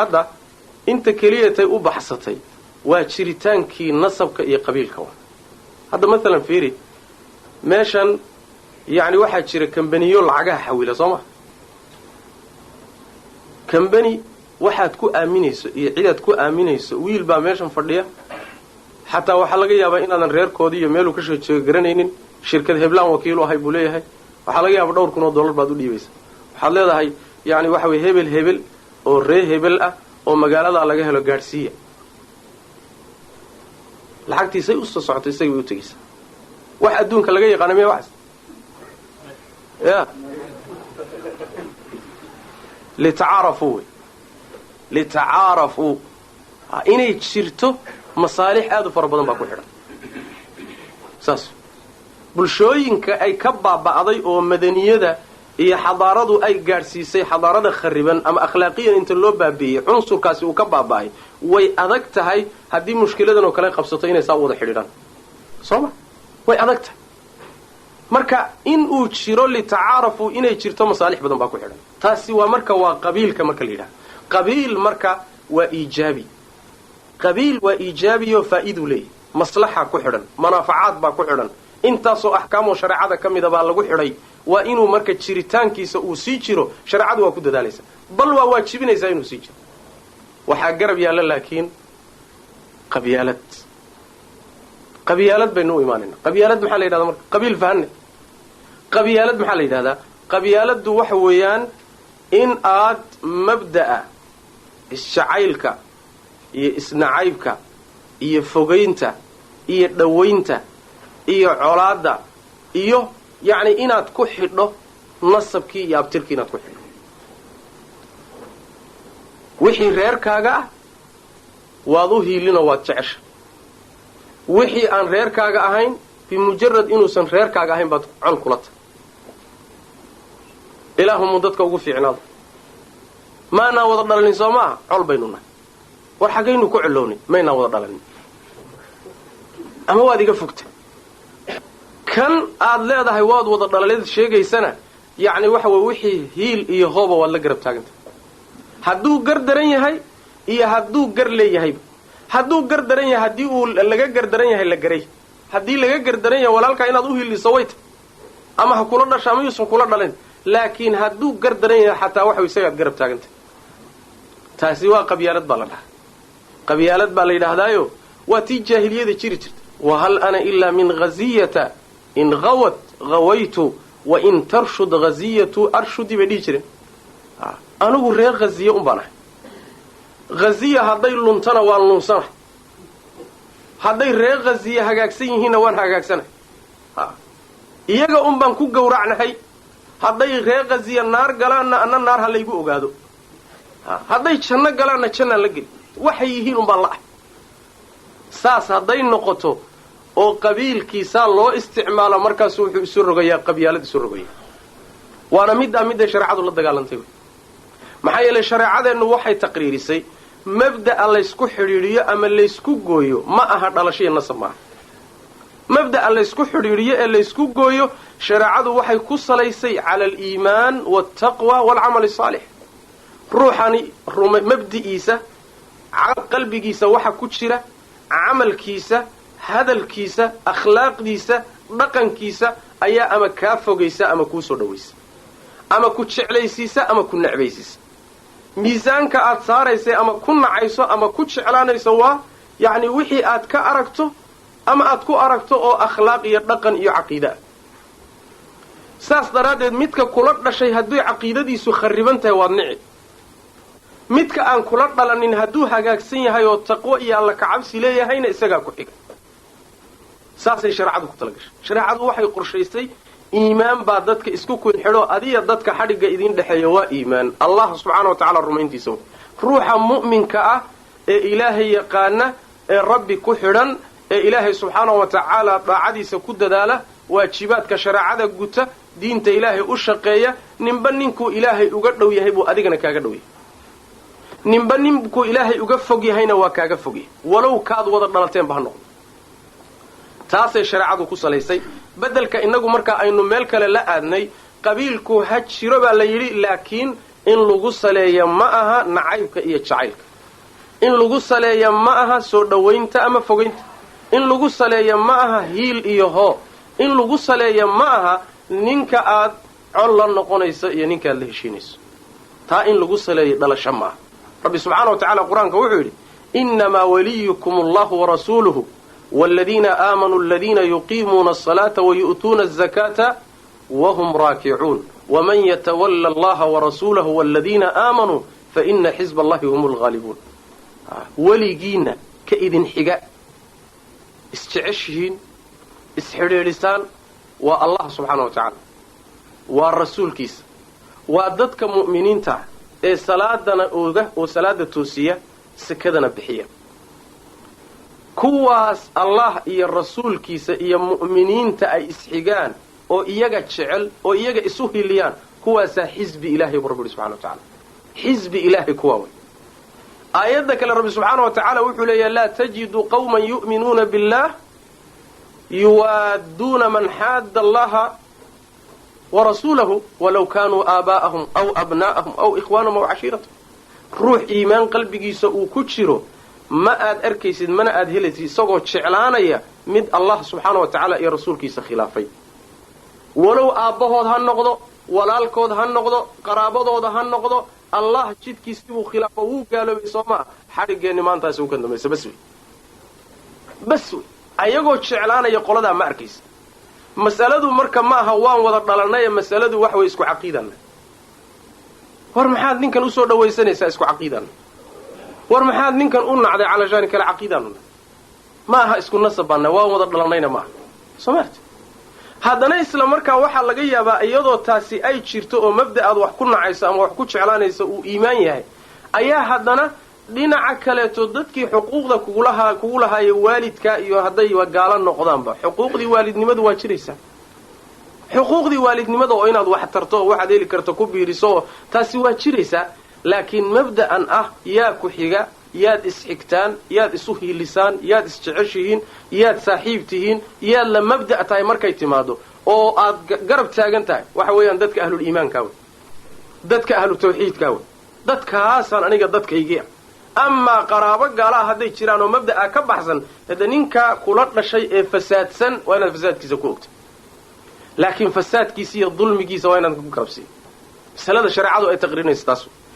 hadda inta keliyatay u baxsatay waa jiritaankii nasabka iyo qabiilka waa hadda maalan fiiri meeshan yani waxaa jira kambaniyo lacagaha xawila soo ma kambani waxaad ku aaminayso iyo cidaad ku aaminayso wiil baa meeshan fadhiya xataa waxaa laga yaabaa inaadan reerkoodii iyo meeluu ka soo jeego garanaynin shirkad heblaan wakiilu ahay buu leeyahay waxaa laga yaabaa $1,000 baad u dhiibaysa waxaad leedahay yani waxa weye hebel oo ree hebel ah oo magaalada laga helo gaadhsiiya lacagtiisay u soo socotay isagay u tegaysaa wax adduunka laga yaqaana miya waxaas ya litacaarafuu inay jirto masaalix aad u fara badan baa ku xidhan saas bulshooyinka ay ka baaba'day oo madaniyada iyo xadaaradu ay gaadhsiisay xadaarada khariban ama akhlaaqiyan inta loo baabi'iyey cunsurkaasi uu ka baaba'ay way adag tahay haddii mushkiladan oo kale qabsato inay saa wada xidhiidhaan soo ma way adag tahay marka in uu jiro litacaarafuu inay jirto masaalix badan baa ku xidhan taasi waa marka waa qabiilka marka la yidhaha qabiil marka waa iijaabi qabiil waa iijaabiyo faa'iidu leeyahy maslaxa ku xidhan manaafacaad baa ku xidhan intaasoo axkaamoo shareecada ka mida baa lagu xidhay waa inuu marka jiritaankiisa uu sii jiro shareecadu waa ku dadaalaysa bal waa waajibinaysaa inuu sii jiro waxaa garab yaalla laakiin qabyaalad baynu u imaanayna qabyaalad maxaa la yidhahdaa marka qabiil fahanne qabyaalad maxaa la yidhahdaa qabyaaladdu waxa weeyaan in aad mabda'a isjacaylka iyo isnacaybka iyo fogaynta iyo dhowaynta iyo colaadda iyo yacni inaad ku xidho nasabkii iyo abtirkii inaad ku xidho wixii reerkaaga ah waad u hiilinoo waad jecesha wixii aan reerkaaga ahayn bimujarad inuusan reerkaaga ahayn baad col kula tahay ilaahumuu dadka ugu fiicnaado maanaa wada dhalanin soo maaha col baynu nahay war xaggaynu ku collownay maynaa wada dhalanin ama waad iga fogtay kan aad leedahay waad wada dhalaleed sheegaysana yacni waxa weye wixii hiil iyo hooba waad la garab taagantay hadduu gar daran yahay iyo hadduu gar leeyahayba hadduu gar daran yahay haddii uu laga gar daran yahay la garay haddii laga gar daran yahay walaalkaa inaad u hiiliso way tay ama ha kula dhasha ama yuusan kula dhalin laakiin hadduu gar daran yahay xataa waxa isagaad garab taagantay taasi waa qabyaalad baa la dhahaa qabyaalad baa la yidhaahdaayo waa tii jaahiliyada jiri jirta wahal ana ilaa min haziyata in hawat hawaytu wa in tarshud haziyatu arshudi bay dhihi jireen anigu reer haziye un baan ahay haziya hadday luntana waan lunsanahay hadday reer haziye hagaagsan yihiinna waan hagaagsanahay iyaga un baan ku gowracnahay hadday reer haziye naar galaanna anna naar ha laygu ogaado hadday janno galaanna jannaan la geli waxay yihiin un baan la ah saas hadday noqoto oo qabiilkiisaa loo isticmaalo markaasu wuxuu isu rogayaa qabyaalad isu rogaya waana midday shareecadu la dagaalantay maxaa yeelay shareecadeennu waxay taqriirisay mabda'a laysku xidhiidhiyo ama laysku gooyo ma aha dhalashiya nasab maaha mabda'a laysku xidhiidhiyo ee laysku gooyo shareecadu waxay ku salaysay cala aliimaan waaltaqwa waalcamali asaalix ruuxani mabdi'iisa qalbigiisa waxa ku jira camalkiisa hadalkiisa akhlaaqdiisa dhaqankiisa ayaa ama kaa fogaysa ama kuu soo dhawaysa ama ku jeclaysiisa ama ku necbaysiisa miisaanka aad saaraysay ama ku nacayso ama ku jeclaanayso waa yacni wixii aad ka aragto ama aad ku aragto oo akhlaaq iyo dhaqan iyo caqiida ah saas daraaddeed midka kula dhashay hadday caqiidadiisu kharriban tahay waad nici midka aan kula dhalanin hadduu hagaagsan yahay oo taqwo iyo alla kacabsi leeyahayna isagaa ku xiga saasay shareecadu ku talagashay shareecadu waxay qorshaysay iimaan baa dadka isku kun xidho adiya dadka xadhigga idin dhexeeya waa iimaan allah subxaana wa tacaala rumayntiisa ruuxa mu'minka ah ee ilaahay yaqaana ee rabbi ku xidhan ee ilaahay subxaana wa tacaala daacadiisa ku dadaala waajibaadka shareecada guta diinta ilaahay u shaqeeya ninba ninkuu ilaahay uga dhow yahay buu adigana kaaga dhow yahay ninba ninkuu ilaahay uga fog yahayna waa kaaga fog yahay walow kaad wada dhalateenba ha noqdo taasay shareecadu ku salaysay beddelka innagu markaa aynu meel kale la aadnay qabiilku ha jiro baa la yidhi laakiin in lagu saleeyo ma aha nacaybka iyo jacaylka, in lagu saleeyo ma aha soo dhowaynta ama fogaynta, in lagu saleeyo ma aha hiil iyo hoo, in lagu saleeyo ma aha ninka aad col la noqonayso iyo ninka aad la heshiinayso. taa in lagu saleeyo dhalasho ma aha. rabbi subxaanahu wa tacaala qur-aanka wuxuu yidhi innamaa waliyukum allahu warasuuluhu waaladiina aamanuu aladiina yuqiimuuna asalaata wayu'tuuna azakaata wahum raakicuun waman yatawalla allaha warasuulahu waaladiina aamanuu faina xisba allahi hum alghaalibuun. weligiinna ka idin xiga isjeceshihiin isxidhiidhisaan waa allah subxaanahu wa tacaala, waa rasuulkiisa, waa dadka mu'miniinta ee salaadana ooga oo salaada toosiya sakadana bixiya. kuwaas allah iyo rasuulkiisa iyo mu'miniinta ay isxigaan oo iyaga jecel oo iyaga isu hiliyaan, kuwaasaa xisbi ilaahay buu rabbi yidhi subxana wa tacaala. xisbi ilaahay kuwaa wey. aayadda kale rabbi subxaana wa tacaala wuxuu leeyahay laa tajidu qawman yu'minuuna billah yuwaadduuna man xaadda allaha warasuulahu walow kaanuu aabaa'ahum aw abnaa'ahum aw ikhwaanahum aw cashiiratahum. ruux iimaan qalbigiisa uu ku jiro ma aad arkaysid mana aad helaysid isagoo jeclaanaya mid allah subxaana wa tacaala iyo rasuulkiisa khilaafay, walow aabbahood ha noqdo, walaalkood ha noqdo, qaraabadooda ha noqdo, allah jidkiisii buu khilaafo wuu gaaloobay soo maa xadhiggeenni maantaasi u ka dambaysa. bas wey ayagoo jeclaanaya qoladaa ma arkaysa. mas'aladu marka ma aha waan wada dhalanaye mas'aladu wax way isku caqiidanna. war maxaad ninkan u soo dhawaysanaysaa isku caqiidanna? war maxaad ninkan u nacday calashaani kale caqiidanna? ma aha isku nasabanna, waan wada dhalanayna ma aha soo maarta. haddana isla markaa waxaa laga yaabaa iyadoo taasi ay jirto oo mabda aad wax ku nacayso ama wax ku jeclaanayso uu iimaan yahay, ayaa haddana dhinaca kaleeto dadkii xuquuqda kugu lahaaya waalidka iyo hadday gaalo noqdaanba xuquuqdii waalidnimadu waa jiraysaa. xuquuqdii waalidnimada oo inaad wax tarto oo waxaad heli karto ku biiriso taasi waa jiraysaa. laakiin mabda'an ah yaa ku xiga, yaad isxigtaan, yaad isu hiilisaan, yaad isjeceshihiin, yaad saaxiib tihiin, yaad la mabda' tahay markay timaado oo aad garab taagan tahay, waxa weeyaan dadka ahlul iimaankaa wey, dadka ahlu tawxiidkaa wey, dadkaasaan aniga dadkaygii ah. amaa qaraabo gaalaha hadday jiraan oo mabda'a ka baxsan, hade ninkaa kula dhashay ee fasaadsan waa inaad fasaadkiisa ku ogta, laakiin fasaadkiisa iyo dulmigiisa waa inaad ku garabsiiyo. masalada shareecadu ay taqriirinaysa taas.